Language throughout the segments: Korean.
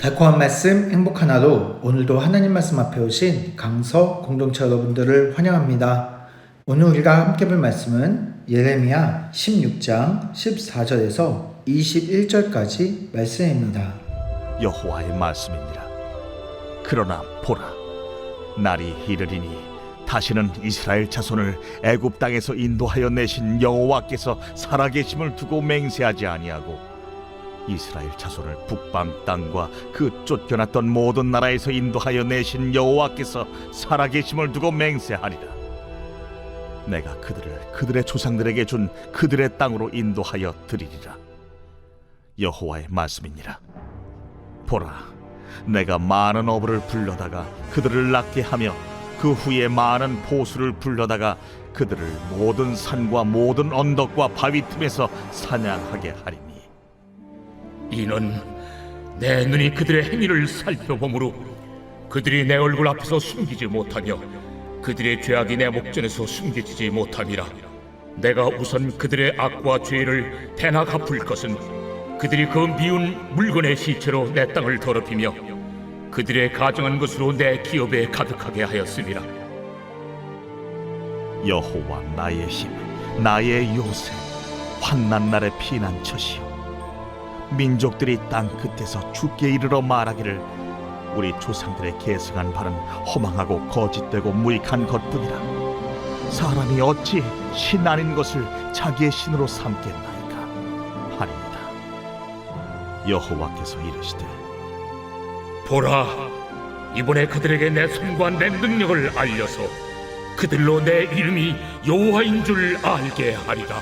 달콤한 말씀, 행복한 하루. 오늘도 하나님 말씀 앞에 오신 강서 공동체 여러분들을 환영합니다. 오늘 우리가 함께 볼 말씀은 예레미야 16장 14절에서 21절까지 말씀입니다. 여호와의 말씀이니라. 그러나 보라, 날이 이르리니 다시는 이스라엘 자손을 애굽 땅에서 인도하여 내신 여호와께서 살아계심을 두고 맹세하지 아니하고 이스라엘 자손을 북방 땅과 그 쫓겨났던 모든 나라에서 인도하여 내신 여호와께서 살아계심을 두고 맹세하리라. 내가 그들을 그들의 조상들에게 준 그들의 땅으로 인도하여 드리리라. 여호와의 말씀이니라. 보라, 내가 많은 어부를 불러다가 그들을 낳게 하며 그 후에 많은 포수를 불러다가 그들을 모든 산과 모든 언덕과 바위 틈에서 사냥하게 하리니 이는 내 눈이 그들의 행위를 살펴보므로 그들이 내 얼굴 앞에서 숨기지 못하며 그들의 죄악이 내 목전에서 숨겨지지 못함이라. 내가 우선 그들의 악과 죄를 대나 갚을 것은 그들이 그 미운 물건의 시체로 내 땅을 더럽히며 그들의 가정한 것으로 내 기업에 가득하게 하였음이라. 여호와 나의 힘, 나의 요새, 환난 날의 피난처시오. 민족들이 땅 끝에서 주께 이르러 말하기를 우리 조상들의 계승한 바는 허망하고 거짓되고 무익한 것뿐이라. 사람이 어찌 신 아닌 것을 자기의 신으로 삼겠나이까 하리이다. 여호와께서 이르시되 보라, 이번에 그들에게 내 손과 내 능력을 알려서 그들로 내 이름이 여호와인 줄 알게 하리라.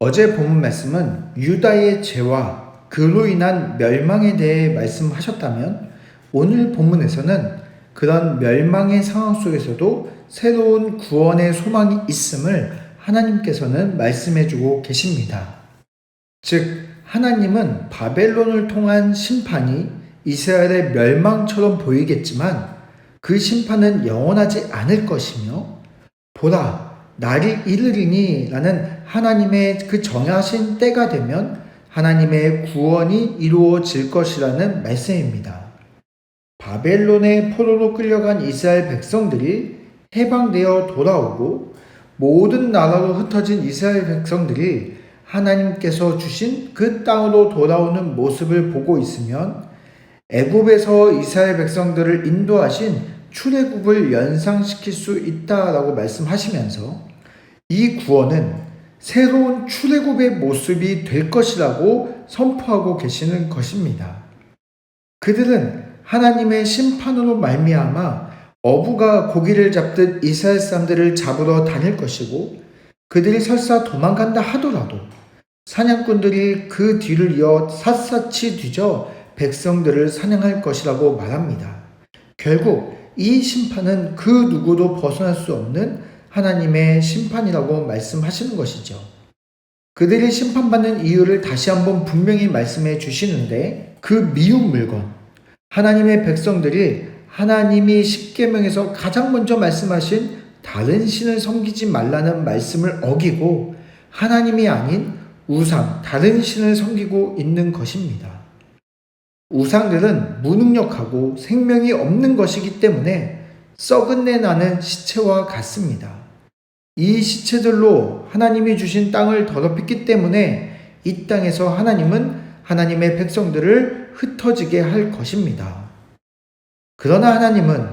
어제 본문 말씀은 유다의 죄와 그로 인한 멸망에 대해 말씀하셨다면 오늘 본문에서는 그런 멸망의 상황 속에서도 새로운 구원의 소망이 있음을 하나님께서는 말씀해주고 계십니다. 즉 하나님은 바벨론을 통한 심판이 이스라엘의 멸망처럼 보이겠지만 그 심판은 영원하지 않을 것이며 보라, 날이 이르리니 라는 하나님의 그 정하신 때가 되면 하나님의 구원이 이루어질 것이라는 말씀입니다. 바벨론의 포로로 끌려간 이스라엘 백성들이 해방되어 돌아오고 모든 나라로 흩어진 이스라엘 백성들이 하나님께서 주신 그 땅으로 돌아오는 모습을 보고 있으면 애굽에서 이스라엘 백성들을 인도하신 출애굽을 연상시킬 수 있다라고 말씀하시면서 이 구원은 새로운 출애굽의 모습이 될 것이라고 선포하고 계시는 것입니다. 그들은 하나님의 심판으로 말미암아 어부가 고기를 잡듯 이스라엘 사람들을 잡으러 다닐 것이고 그들이 설사 도망간다 하더라도 사냥꾼들이 그 뒤를 이어 샅샅이 뒤져 백성들을 사냥할 것이라고 말합니다. 결국 이 심판은 그 누구도 벗어날 수 없는 하나님의 심판이라고 말씀하시는 것이죠. 그들이 심판받는 이유를 다시 한번 분명히 말씀해 주시는데 그 미운 물건, 하나님의 백성들이 하나님이 십계명에서 가장 먼저 말씀하신 다른 신을 섬기지 말라는 말씀을 어기고 하나님이 아닌 우상, 다른 신을 섬기고 있는 것입니다. 우상들은 무능력하고 생명이 없는 것이기 때문에 썩은 내 나는 시체와 같습니다. 이 시체들로 하나님이 주신 땅을 더럽혔기 때문에 이 땅에서 하나님은 하나님의 백성들을 흩어지게 할 것입니다. 그러나 하나님은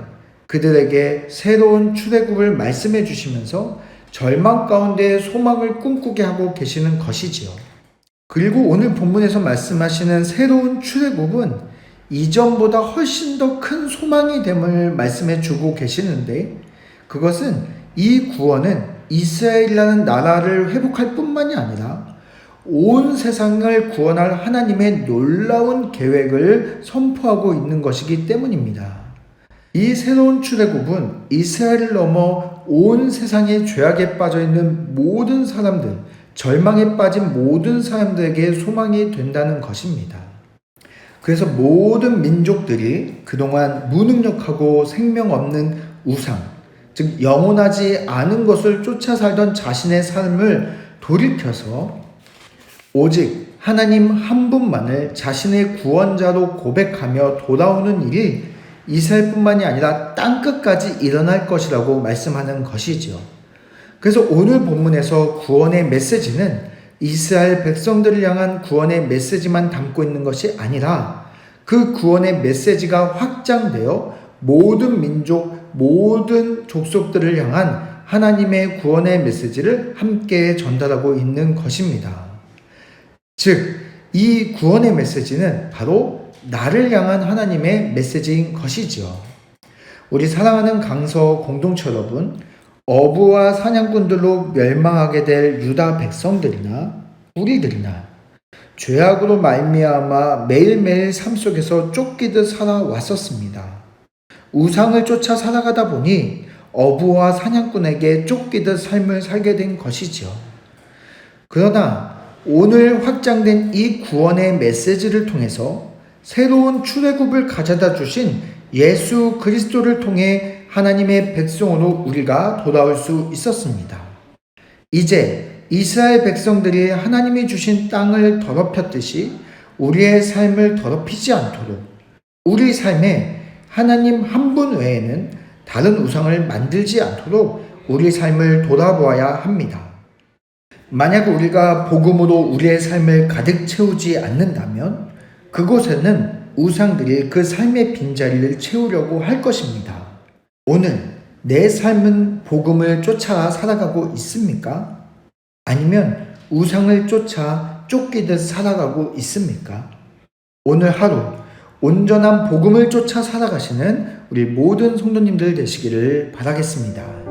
그들에게 새로운 출애굽을 말씀해 주시면서 절망 가운데 소망을 꿈꾸게 하고 계시는 것이지요. 그리고 오늘 본문에서 말씀하시는 새로운 출애굽은 이전보다 훨씬 더 큰 소망이 됨을 말씀해 주고 계시는데 그것은 이 구원은 이스라엘이라는 나라를 회복할 뿐만이 아니라 온 세상을 구원할 하나님의 놀라운 계획을 선포하고 있는 것이기 때문입니다. 이 새로운 출애굽은 이스라엘을 넘어 온 세상의 죄악에 빠져 있는 모든 사람들, 절망에 빠진 모든 사람들에게 소망이 된다는 것입니다. 그래서 모든 민족들이 그동안 무능력하고 생명 없는 우상, 즉 영원하지 않은 것을 쫓아 살던 자신의 삶을 돌이켜서 오직 하나님 한 분만을 자신의 구원자로 고백하며 돌아오는 일이 이스라엘뿐만이 아니라 땅끝까지 일어날 것이라고 말씀하는 것이지요. 그래서 오늘 본문에서 구원의 메시지는 이스라엘 백성들을 향한 구원의 메시지만 담고 있는 것이 아니라 그 구원의 메시지가 확장되어 모든 민족, 모든 족속들을 향한 하나님의 구원의 메시지를 함께 전달하고 있는 것입니다. 즉, 이 구원의 메시지는 바로 나를 향한 하나님의 메시지인 것이지요. 우리 사랑하는 강서 공동체 여러분, 어부와 사냥꾼들로 멸망하게 될 유다 백성들이나 우리들이나 죄악으로 말미암아 매일매일 삶 속에서 쫓기듯 살아왔었습니다. 우상을 쫓아 살아가다 보니 어부와 사냥꾼에게 쫓기듯 삶을 살게 된 것이지요. 그러나 오늘 확장된 이 구원의 메시지를 통해서 새로운 출애굽을 가져다 주신 예수 그리스도를 통해 하나님의 백성으로 우리가 돌아올 수 있었습니다. 이제 이스라엘 백성들이 하나님이 주신 땅을 더럽혔듯이 우리의 삶을 더럽히지 않도록 우리 삶에 하나님 한 분 외에는 다른 우상을 만들지 않도록 우리 삶을 돌아보아야 합니다. 만약 우리가 복음으로 우리의 삶을 가득 채우지 않는다면 그곳에는 우상들이 그 삶의 빈자리를 채우려고 할 것입니다. 오늘 내 삶은 복음을 쫓아 살아가고 있습니까? 아니면 우상을 쫓아 쫓기듯 살아가고 있습니까? 오늘 하루 온전한 복음을 쫓아 살아가시는 우리 모든 성도님들 되시기를 바라겠습니다.